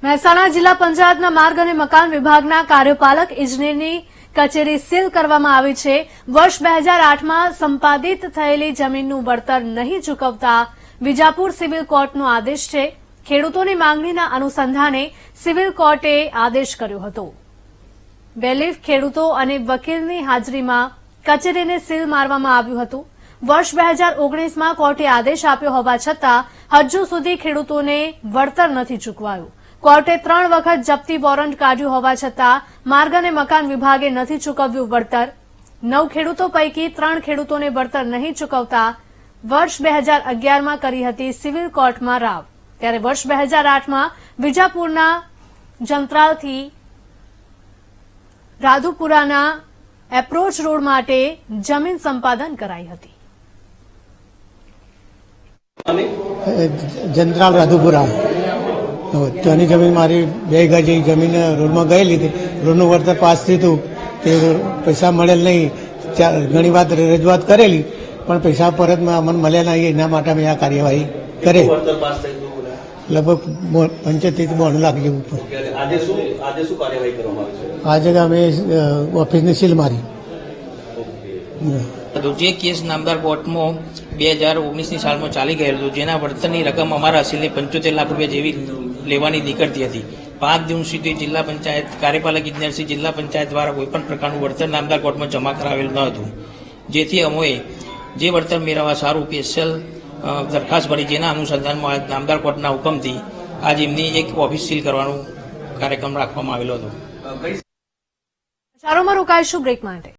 મહેસાણા જિલ્લા પંચાયતના માર્ગ અને મકાન વિભાગના કાર્યપાલક ઇજનેરની કચેરી સીલ કરવામાં આવી છે। વર્ષ 2008માં સંપાદિત થયેલી જમીનનું વળતર નહીં ચૂકવતા વિજાપુર સિવિલ કોર્ટનો આદેશ છે। ખેડૂતોની માંગણીના અનુસંધાને સિવિલ કોર્ટે આદેશ કર્યો હતો। બેલીફ ખેડૂતો અને વકીલની હાજરીમાં કચેરીને સીલ મારવામાં આવ્યું હતું। વર્ષ 2019માં કોર્ટે આદેશ આપ્યો હોવા છતાં હજુ સુધી ખેડૂતોને વળતર નથી ચૂકવાયું। કોર્ટે 3 વખત જપ્તી વોરંટ કાઢ્યું હોવા છતાં માર્ગ અને મકાન વિભાગે નથી ચૂકવ્યું વળતર। 9 ખેડૂતો પૈકી 3 ખેડૂતોને વળતર નહીં ચૂકવતા વર્ષ 2011માં કરી હતી સિવિલ કોર્ટમાં રાવ। ત્યારે વર્ષ 2008માં વિજાપુરના જંત્રાલથી રાધુપુરાના એપ્રોચ રોડ માટે જમીન સંપાદન કરાઈ હતી। જંત્રાલ રાધુપુરા ત્યાંની જમીન મારી 2 ગજ જેવી જમીન રોડમાં ગયેલી હતી। રોડનું વળતર પાસ થયું હતું તે પૈસા મળેલ નહીં। ઘણી વાત રજૂઆત કરેલી પણ પૈસા પરત અમને મળ્યા નહીં। એના માટે અમે આ કાર્યવાહી કરે। લગભગ 75-92 લાખ જેવું ઉપર। આજે અમે ઓફિસની સીલ મારી। જે કેસ નામદાર કોર્ટમાં 2019ની સાલમાં ચાલી ગયેલો હતો, જેના વળતરની રકમ અમારા અસીલને 75 લાખ રૂપિયા જેવી લેવાની નીકળતી હતી। 5 દિવસ સુધી જિલ્લા પંચાયત કાર્યપાલક ઇજનેર જિલ્લા પંચાયત દ્વારા કોઈપણ પ્રકારનું વળતર નામદાર કોર્ટમાં જમા કરાવેલું ન હતું, જેથી અમે જે વળતર મેળવવા સારું સ્પેશિયલ દરખાસ્ત ભરી, જેના અનુસંધાનમાં નામદાર કોર્ટના હુકમથી આજે એમની એક ઓફિસ સીલ કરવાનો કાર્યક્રમ રાખવામાં આવેલો હતો। ચારોમાં રોકાઈશું બ્રેક માટે।